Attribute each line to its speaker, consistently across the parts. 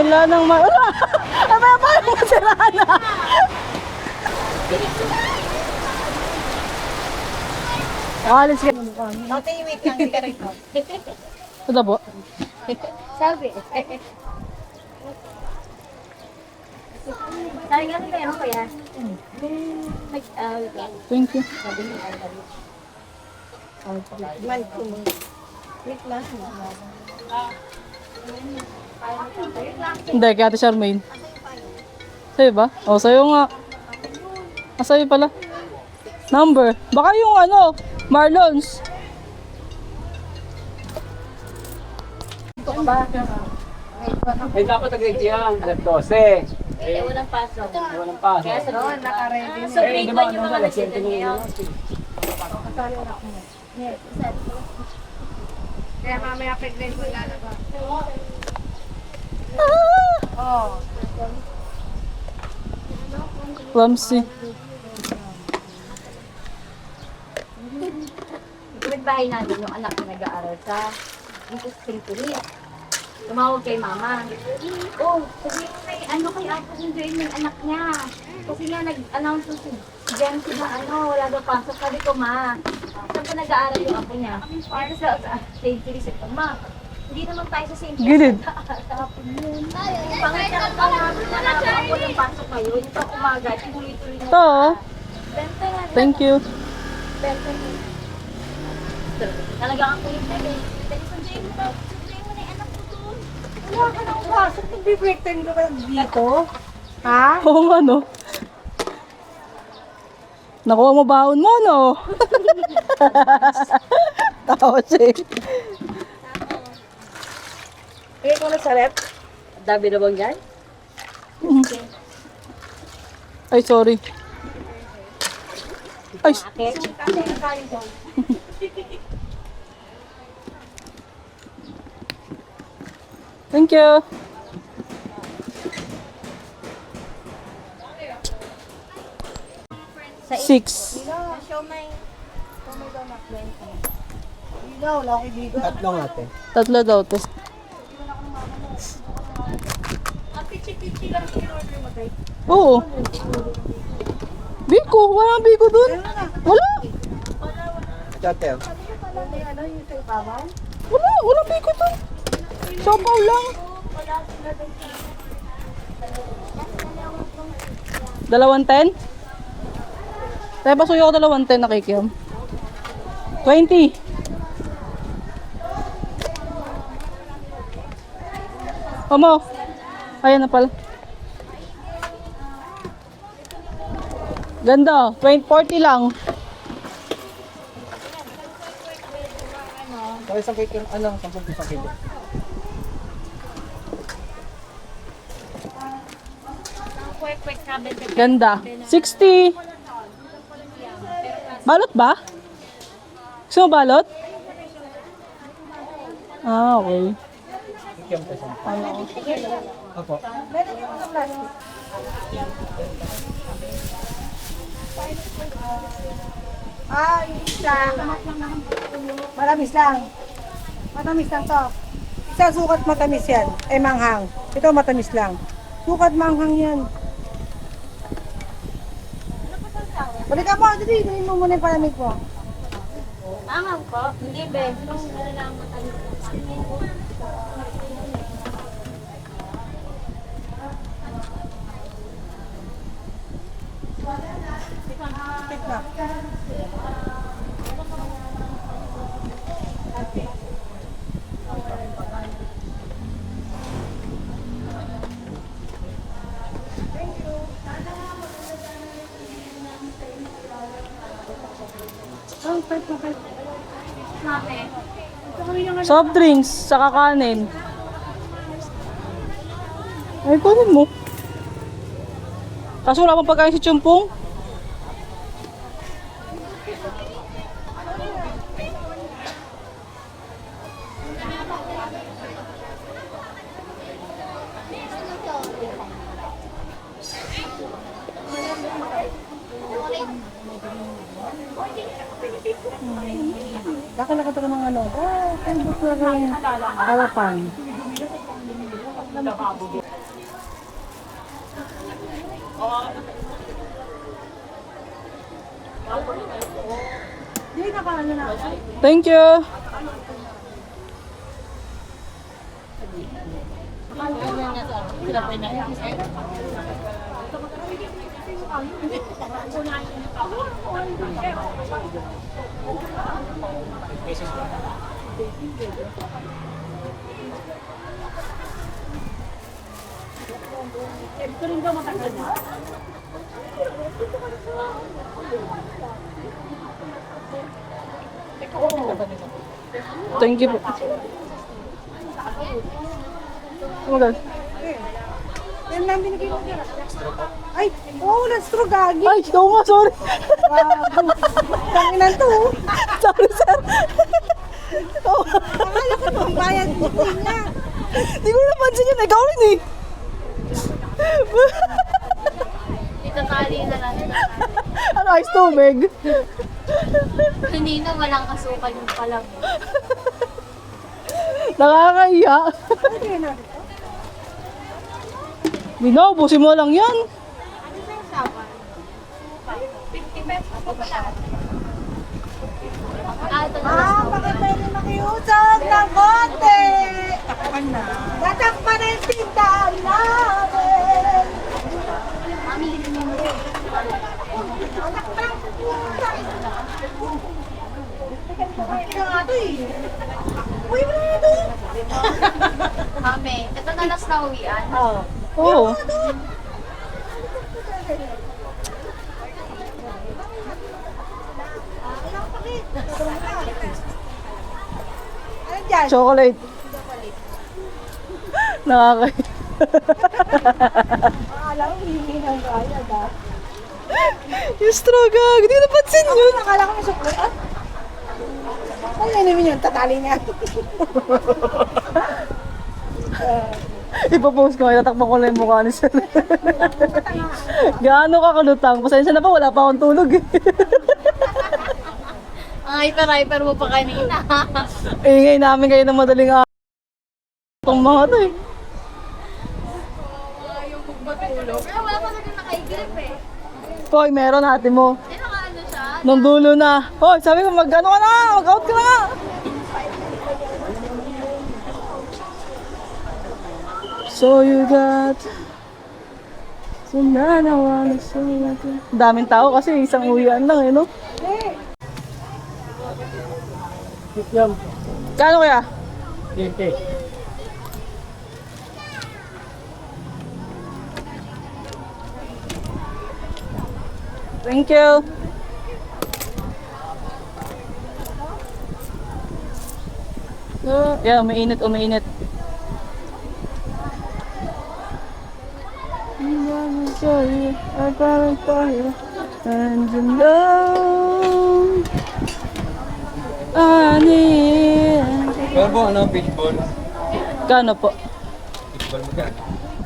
Speaker 1: nila ng Ano? Abay, parang masiraan na. Alis ka.
Speaker 2: Okay, wait lang. Hindi ka rin po.
Speaker 1: Ito po.
Speaker 2: Sabi. Sabi nga rin tayo ko yan.
Speaker 1: Thank you.
Speaker 2: Man ko mo. Wait lang.
Speaker 1: Hindi, kay Ate Charmaine. Sa'yo ba? O, sa'yo nga. Sa'yo pala. Number. Baka yung Marlons.
Speaker 3: Eh, dapat nag-ready yan. Alas 12.
Speaker 2: Eh, walang pasok.
Speaker 3: Walang pasok.
Speaker 2: Kaya sa doon, naka-ready. So,
Speaker 3: Eh,
Speaker 2: grade
Speaker 3: di ba,
Speaker 2: 1 yung mga nagsinta niyo. Kaya mamaya pag-grade ko lalaba. Oh.
Speaker 1: Clumsy.
Speaker 2: Kapit-bahay namin yung anak na nag-aaral sa dito sa Springfield. Tumawag kay mama. Oh, sabi mo may kay Apo Sunduin yung anak niya. Kasi nga nag-announce si Jency na wala daw pasok. Sabi ko, ma, saan pa nag-aaral yung apo niya? Para sa St. Philip. Ma, hindi naman tayo sa St. Philip.
Speaker 1: Gilid.
Speaker 2: Pangatya ka pa namin na ako walang pasok ngayon. Ito umaga, tuloy-tuloy na.
Speaker 1: Ito. Thank you.
Speaker 2: Talaga ang kulit na eh. Dali sunduin mo na yung anak ko doon.
Speaker 4: Wala ka nang pasok. Nag-break time ka ba dito? Ha?
Speaker 1: Oo nga, no? Nakuha mo baon mo, no? Tawa siya eh.
Speaker 4: Eh, kung sa rep?
Speaker 2: Dabi na bang yan?
Speaker 1: Ay, sorry. Ay, thank you. Six.
Speaker 4: Ilaw, wala akong ibigan.
Speaker 3: Tatlong ate.
Speaker 1: Tatlo daw to. Oo. Biko, walang biko dun. Wala.
Speaker 3: Chatel.
Speaker 1: Walang biko dun. Sopaw lang. 210? Tayo pasuyo ko 210 na kikiam. 20. Omo. Ayan na pala. Ganda. 40 lang.
Speaker 3: Kaya isang kilo, 10 isang kilo.
Speaker 1: Ganda. 60. Balot ba? Gusto mo balot? Ah, okay.
Speaker 3: Ikyam pa isang. Opo.
Speaker 4: Ah, yung isa. Matamis lang. Matamis lang to. Isa sukat matamis yan. Eh, manghang. Ito matamis lang. Sukat manghang yan. Balik ka mo, dali. Dali mo muna yung palamig mo.
Speaker 2: Angang po? Hindi, be. Nung lang matalis.
Speaker 4: Tik na.
Speaker 1: Soft drinks, saka kanin. Ay, kunin mo. Kaso wala pang pagkain si Chumpong.
Speaker 4: Baka nakita ka ng ano. Ah, ang gusto na yung harapan. Hindi na paano na.
Speaker 1: Thank you. Thank you po. Oh my God.
Speaker 4: Yan lang binigay ko niya. Ay, oh, na-straw gagi.
Speaker 1: Ay, oo nga, sorry.
Speaker 4: Tanginan to. Oh.
Speaker 1: Sorry, sir. Oo.
Speaker 4: Akala ko to, ang bayad ko niya.
Speaker 1: Hindi ko napansin yun. Ikaw rin eh.
Speaker 2: Dito tali na lang.
Speaker 1: Ano, ice tubig?
Speaker 2: Kanina walang kasukan yung palang.
Speaker 1: Nakakaiya.
Speaker 4: Ano yun na?
Speaker 1: Binaubusin mo lang yan.
Speaker 2: Ito na
Speaker 4: Ah, baka pwede makiusap ng konti. Tatakpan na. Tatakpan na yung tindahan namin. Kaya nga to eh. Uy, wala na to.
Speaker 2: Mami, ito na last na uwian.
Speaker 4: Oo.
Speaker 1: Oo.
Speaker 4: Ano dyan?
Speaker 1: Chocolate. Nakakaiya.
Speaker 4: Akala ko hindi ng bayad ah.
Speaker 1: Yung straw gag. Hindi ko napansin yun.
Speaker 4: Akala ko may sukli. Ah? Ano yun yun? Tatali niya.
Speaker 1: Ipapost ko. Itatakpan ko lang yung mukha ni sir. Gaano ka kalutang? Pasensya na pa. Wala pa akong tulog eh.
Speaker 2: Ang hyper-hyper mo pa kanina.
Speaker 1: Ingay namin kayo ng madaling araw. Itong mga to eh.
Speaker 2: Pero wala pa rin nakaigrip eh.
Speaker 1: Hoy, meron natin mo.
Speaker 2: Yan ang ano siya.
Speaker 1: Nung dulo na. Hoy, sabi ko mag-ano ka na. Mag-out ka na nga. So you got so nanawa na so daming tao kasi isang uwian lang eh, no?
Speaker 3: Yan.
Speaker 1: Kano kaya?
Speaker 3: Okay.
Speaker 1: Thank you. Yeah, umiinit, umiinit. I found fire and you know I need.
Speaker 3: Pero po, ano, baseball?
Speaker 1: Kano po?
Speaker 3: Baseball mo ka.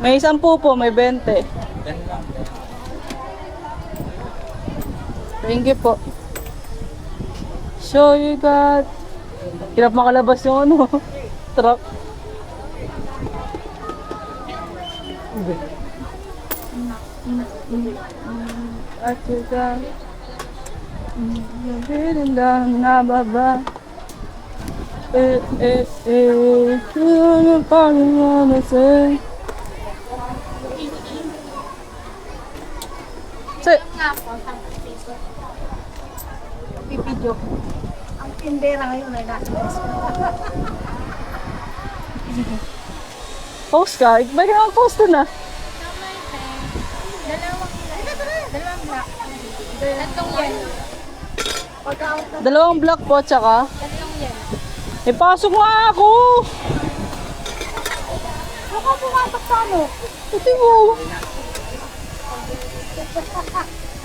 Speaker 1: May 10 po, may 20.
Speaker 3: Yan lang.
Speaker 1: Thank you po. So you got... Hirap makalabas yung ano, truck. At you got... Nabirin lang nababa. Ano pa rin wanna say? Say,
Speaker 4: Pipidyo ko. Ang tindera ngayon ay nasa
Speaker 1: post ka? Ba't ka mag-post na?
Speaker 2: Dalawang black. Tatlong yan.
Speaker 1: Dalawang black po, tsaka?
Speaker 2: Tatlong yan.
Speaker 1: Eh, pasok nga ako!
Speaker 4: Baka pumasok sa ano?
Speaker 1: Ito mo.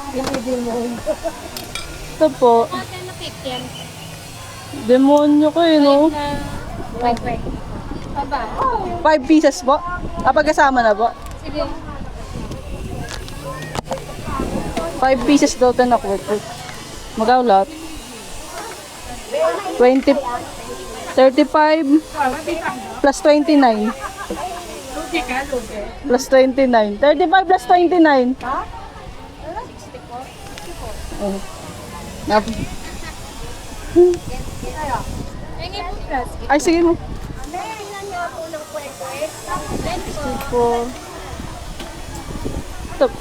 Speaker 4: Pinidin mo.
Speaker 1: Ito po.
Speaker 2: Mga na cake yan.
Speaker 1: Demonyo ko eh, no?
Speaker 2: Wait. Baba.
Speaker 1: 5 pieces po? Ah, pagkasama na po?
Speaker 2: Sige.
Speaker 1: 5 pieces daw, 10 ako. Magaw lahat. 20, 35 plus 29. Plus 29. 35 plus 29.
Speaker 4: Ha?
Speaker 1: Oh. Nap- Ay, sige mo. Po. Stop.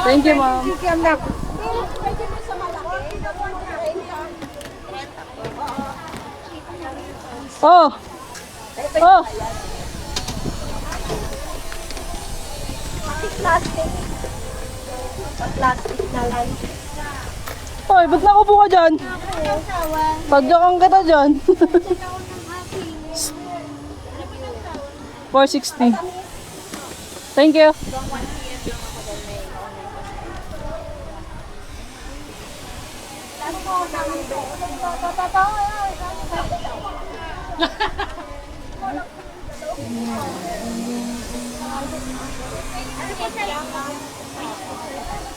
Speaker 1: Thank you, ma'am.
Speaker 4: Sige, anak.
Speaker 1: Oh. Oh.
Speaker 2: Plastic na lang.
Speaker 1: Hoy, ba't nakaupo ka dyan? Pagdakan kita dyan. 460. Thank you.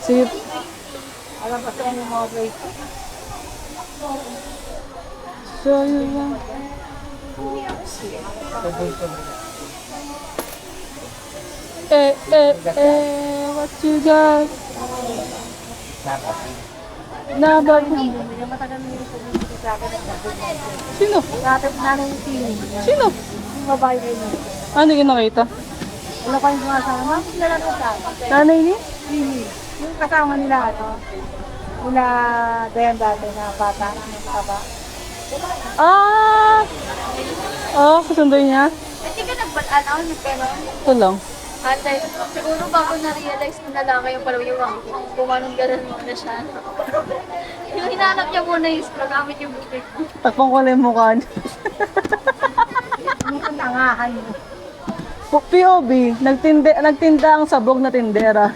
Speaker 1: Sige.
Speaker 4: Alam pa sa mga grade.
Speaker 1: So, yun lang. What you got? Nabag. Sino?
Speaker 4: Natap na ng team.
Speaker 1: Sino?
Speaker 4: Yung babae kayo.
Speaker 1: Ano yung nakita?
Speaker 4: Wala kayong sumasama? Sila ko sa
Speaker 1: Nanay niya?
Speaker 4: Sini. Yung kasama nila, ano? Nila Dayan dati na bata. Taba.
Speaker 1: Ah! Oh, kasundoy niya?
Speaker 2: Hindi ka nagbalaan, pero
Speaker 1: Ito lang.
Speaker 2: ate, siguro bago na-realize ng lalaki yung pala yung kumanong gano'n muna siya. Yung hinanap niya muna yung gamit yung bukit.
Speaker 1: Takpong ko lang yung mukha niya.
Speaker 4: Yung tangahan mo.
Speaker 1: POV, nagtinda ang sabog na tindera.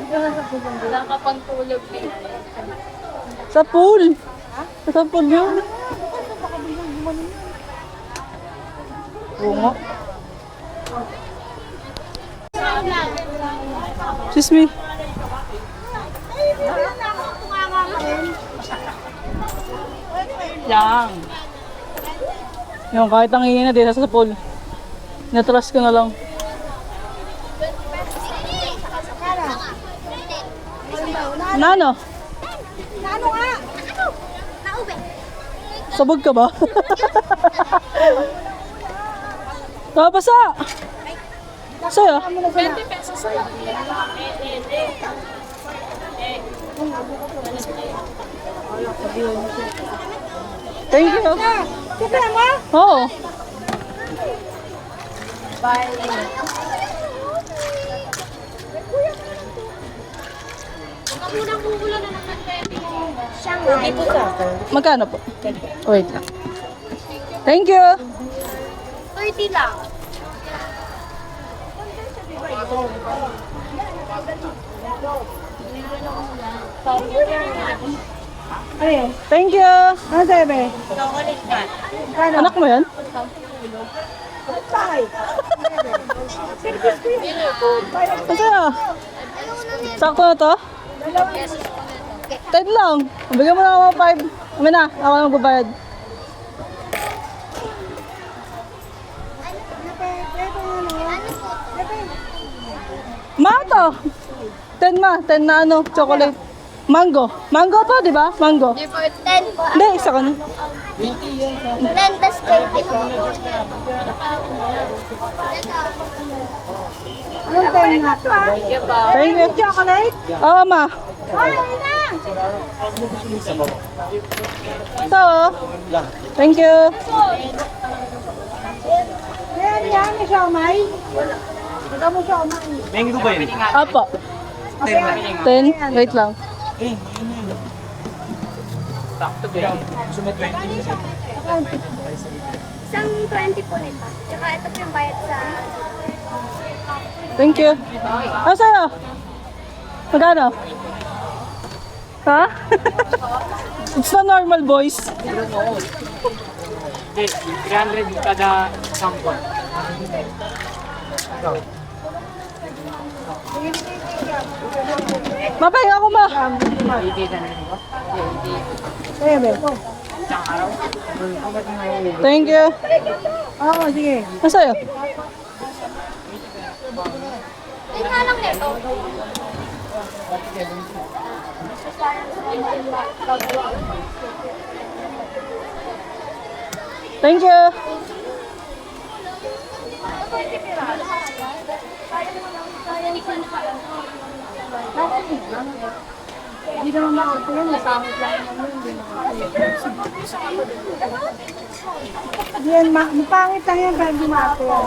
Speaker 2: Wala ka pang tulog na yun.
Speaker 1: Sa pool. Sa pool yun. Bungo. Excuse me. Yang. Yung kahit ang ingin na din sa pool. Natras ko na lang. Nano?
Speaker 4: Ano nga?
Speaker 1: Sabog ka ba? Napasa! Sa'yo?
Speaker 2: 20 pesos lang.
Speaker 1: Thank you.
Speaker 4: Sige mo?
Speaker 1: Oo.
Speaker 4: Okay po sa
Speaker 1: Magkano po? Wait lang. Thank you.
Speaker 2: 30 lang.
Speaker 4: Ayun.
Speaker 1: Thank you.
Speaker 4: Ano sabi? Kano?
Speaker 1: Anak mo yan?
Speaker 4: Bakay.
Speaker 1: Masaya. Sakto na to? 10 lang. Bigyan mo na ako ng 5. Amin na. Ako na magbabayad. Ma to. 10 ma. 10 na ano. Chocolate. Mango. Mango to, di ba? Mango.
Speaker 2: 10 po.
Speaker 1: Hindi, isa ka na.
Speaker 2: 10 tas 20 po.
Speaker 4: Anong tayo nga to?
Speaker 1: Thank you.
Speaker 4: Chocolate?
Speaker 1: Oo, ma. Ito, oh. Thank you.
Speaker 4: Yan, yan. May siomay. Ito mo siomay.
Speaker 3: Mango ba yun?
Speaker 1: Apo. 10. Wait lang.
Speaker 3: Sakto ba? Sumet 20.
Speaker 2: Isang 20 po nito. Tsaka ito po yung bayad sa...
Speaker 1: Thank you. Ano sa'yo? Magkano? Ha? It's not normal, boys.
Speaker 3: Hindi, 300 kada sampon.
Speaker 1: Mapahinga ako, ma.
Speaker 3: Hindi na rin ba? Hindi.
Speaker 4: Ayun, be.
Speaker 3: Isang araw?
Speaker 1: Thank you.
Speaker 4: Oo, sige.
Speaker 1: Ano sa'yo?
Speaker 2: Hindi nga lang nito.
Speaker 1: Thank you.
Speaker 4: Hindi naman makakita yan, nasangit lang naman. Hindi yan, mapangit lang yan, pero hindi makakita.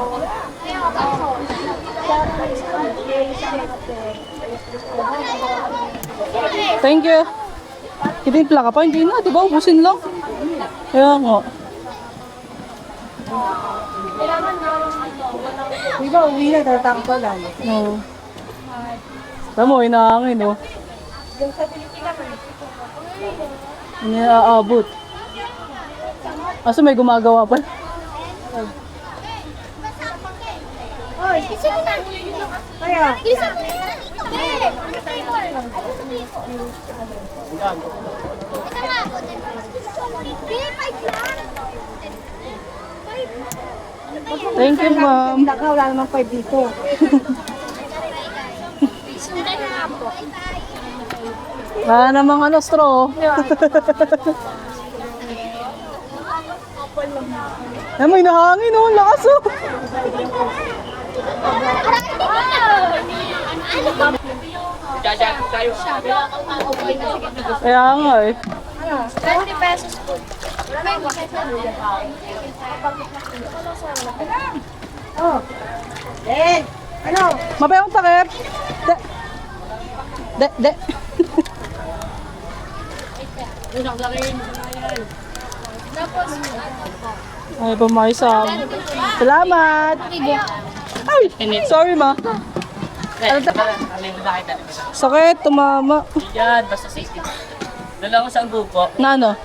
Speaker 1: Thank you. Titimpla ka pa? Hindi na, di ba? Ubusin lang. Kaya nga.
Speaker 4: Di ba, uwi na, tatang pa lang.
Speaker 1: Oo. Tama mo, inaangin, oh. Hindi na aabot. Aso may gumagawa pa.
Speaker 4: Kaya,
Speaker 1: Thank you, ma'am.
Speaker 4: tinda ka, wala namang 5 dito.
Speaker 1: Wala namang ano, straw. Ay, may nahangin, oh. Lakas, oh.
Speaker 3: Jajan tayo.
Speaker 1: Kaya nga, eh.
Speaker 2: 20 pesos po.
Speaker 4: Oh. Eh, ano?
Speaker 1: Mabayang takip. De. Ay, pumaisam. Salamat. Ay, sorry, ma. Sakit, tumama.
Speaker 3: Yan, basta safety. Doon ako sa grupo.
Speaker 1: Na ano?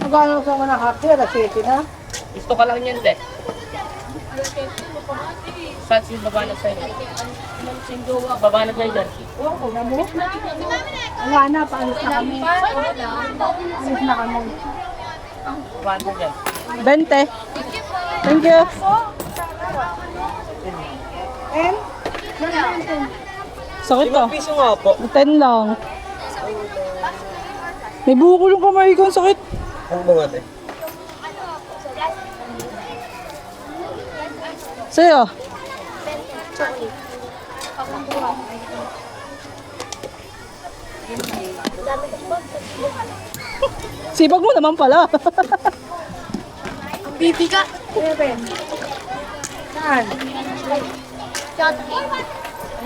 Speaker 4: Magkano sa mga nakakita? City na?
Speaker 3: Gusto ka lang yan, de. Saan si baba na sa'yo? Baba na sa'yo dyan.
Speaker 4: Oo, na mo? Wala na, paalis na kami. Paalis na kami.
Speaker 3: Baba na dyan.
Speaker 1: 20. Thank you.
Speaker 4: And?
Speaker 1: Sakit ka.
Speaker 3: Piso nga po.
Speaker 1: 10 lang. May buko yung kamay ko, ang sakit.
Speaker 3: Ano ba nga, de?
Speaker 1: Sa'yo. Sipag mo naman pala.
Speaker 2: Bibiga.
Speaker 4: Saan?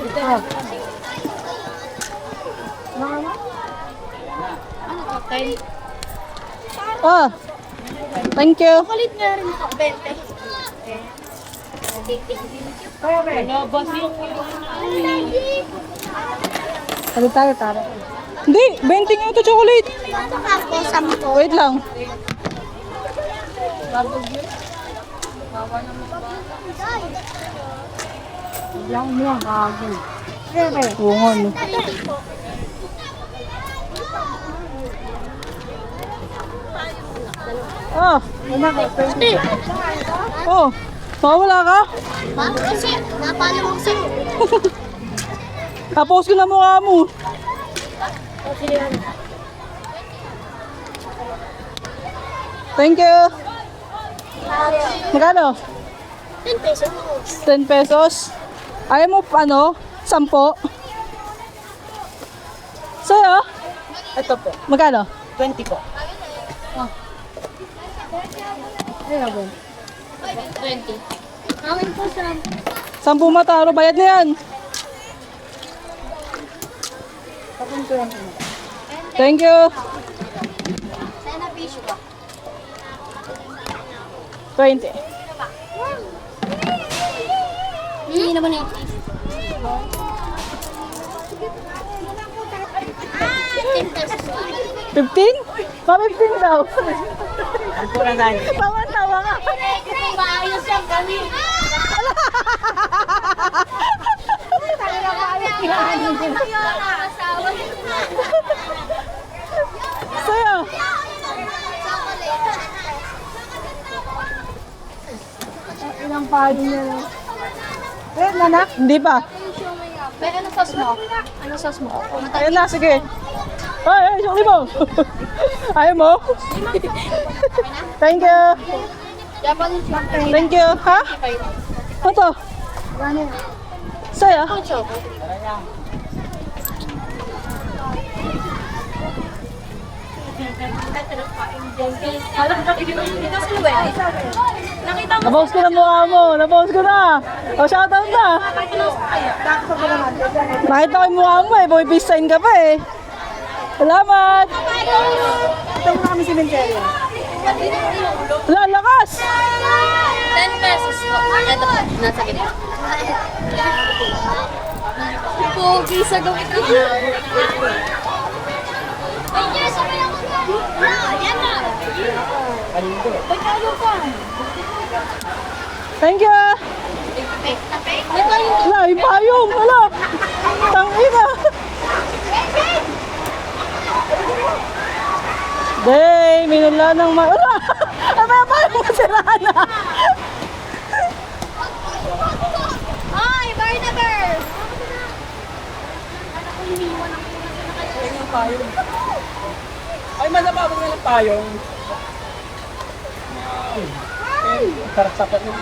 Speaker 4: Ah.
Speaker 1: Ah. Thank you.
Speaker 2: Kulit nga rin po, 20.
Speaker 4: Kaya ba? Ano tayo, tara?
Speaker 1: Hindi, 20 nga ito chocolate.
Speaker 2: Ako, 10.
Speaker 1: Wait lang.
Speaker 4: Lang mo ang kagul. Kaya ba?
Speaker 1: Oo nga, no. Ah,
Speaker 4: Una ka, 20.
Speaker 1: oh. Mawala ka?
Speaker 2: Kasi, napalo mo kasi.
Speaker 1: Tapos ko na mukha mo. Thank you. Magkano?
Speaker 2: 10 pesos.
Speaker 1: 10 pesos. Ayaw mo, ano, 10. Sa'yo?
Speaker 3: Ito po.
Speaker 1: Magkano?
Speaker 3: 20 po.
Speaker 4: Kaya ba?
Speaker 2: 20. Amin po sa
Speaker 1: 10 mataro, bayad na yan.
Speaker 4: Tapos 20.
Speaker 1: Thank you.
Speaker 2: sana piso ka.
Speaker 1: 20.
Speaker 2: Hindi naman yung 15 pesos.
Speaker 1: 15? Pa-15 daw.
Speaker 3: Ang pura na yun.
Speaker 1: Tawa-tawa ka.
Speaker 2: Maayos yan kami.
Speaker 1: Sa'yo.
Speaker 4: ng payo niya. Eh, nanak?
Speaker 1: Hindi pa.
Speaker 2: May ano sauce mo? Ano sauce mo?
Speaker 1: Ayun na, sige. Ay, ay, siyang mo. Ayaw mo? Thank you.
Speaker 2: Japanese lang.
Speaker 1: Thank you. Ha? Ano to? Saya?
Speaker 2: Nakita mo?
Speaker 1: Napost ko na mukha mo. Napost ko na. O, shoutout na. Nakita ko yung mukha mo eh. Peace sign ka pa eh. Salamat.
Speaker 4: Ito muna kami simenteryo.
Speaker 1: Wala, lakas.
Speaker 2: 10 pesos po. Ito po, nasa gitna. Pogi sa gawin ko. Yan na. Pagkalo pa.
Speaker 1: Thank you. Wala, yung payong. Wala. Tangina. Day, minula ng wala. Ano yung payong masira na?
Speaker 2: Ay, Barnaber!
Speaker 3: Ay, manababag na ng payong. Sarap sapat na.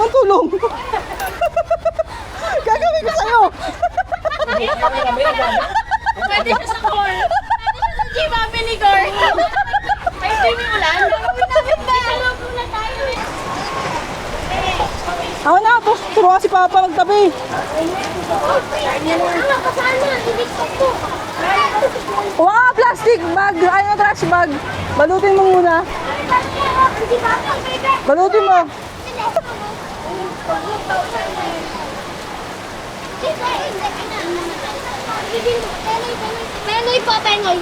Speaker 1: Ang tulong. Gagawin ko sa'yo.
Speaker 2: Pwede siya sa core. Pwede siya sa G Family Core. Ay, hindi mo ulan. Lapit ba? Alam mo na tayo eh.
Speaker 1: Ako na, boss. Turuan si Papa magtabi.
Speaker 2: Ano, kasama. Hindi ko.
Speaker 1: Kuha ka plastic bag. Ay, na trash bag. Balutin mo muna. Balutin mo.
Speaker 2: Penoy po, Penoy.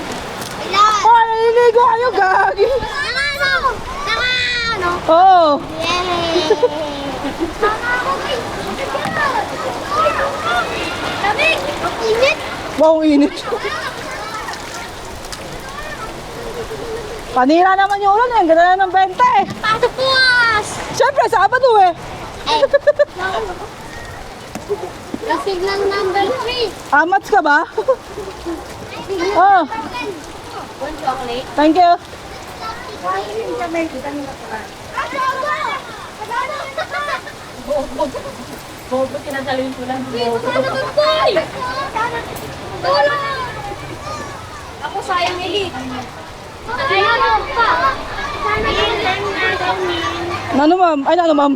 Speaker 2: Kailangan.
Speaker 1: Ay, naliligo kayo, gagi.
Speaker 2: Tama ano? Tama ano?
Speaker 1: Oo.
Speaker 2: Yay! Tama ako guys. Lamig! Ang init!
Speaker 1: Wow, ang init. Panira naman yung ulan eh. Ganda na ng 20.
Speaker 2: Pasok bukas!
Speaker 1: Siyempre, Sabado eh.
Speaker 2: Eh! Signal number 3.
Speaker 1: Amats ka ba? Oh,
Speaker 2: One chocolate.
Speaker 1: thank you.
Speaker 3: Bobo, sinasaluhin ko lang.
Speaker 2: Boy! Tulong! Ako sayang eh. Ayun pa.
Speaker 1: Nano ma'am? Ay, nano ma'am?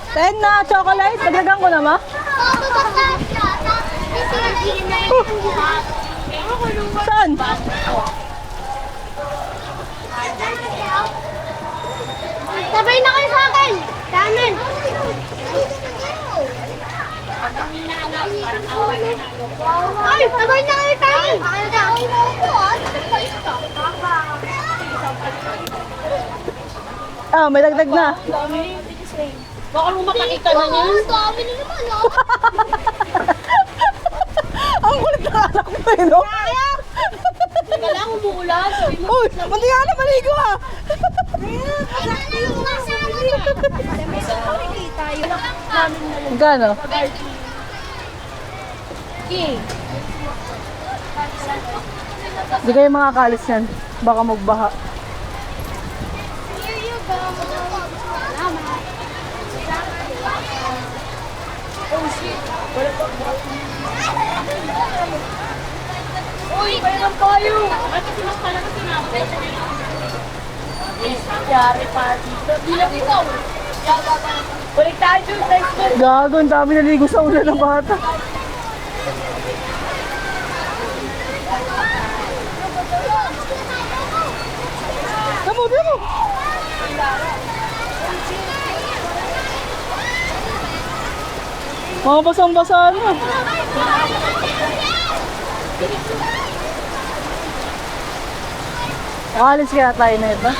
Speaker 1: Ten na chocolate. Dagdagan ko na ma. Saan?
Speaker 2: Sabay na kayo sa akin! Kanan! Ay! Sabay na kayo sa akin!
Speaker 1: Ah, may dagdag na.
Speaker 3: Baka mo makakita na niya.
Speaker 2: Ang dami na naman, oh!
Speaker 1: Ang kulit na anak mo eh, no?
Speaker 3: Teka lang, umuulan.
Speaker 1: Uy, mati ka na maligo ah. Magkano? Hindi kayo makakalis yan. Baka magbaha.
Speaker 2: Here you go! Salamat!
Speaker 3: Uy, mayroon tayo. Ay, kasi mas talaga sinabi. Yes, yari party. Bilang ikaw. Balik tayo dun sa school.
Speaker 1: Gago, ang dami naligo sa ulan ng bata. Tamo, tamo. Mga basang-basa na. Alis kaya tayo na ito.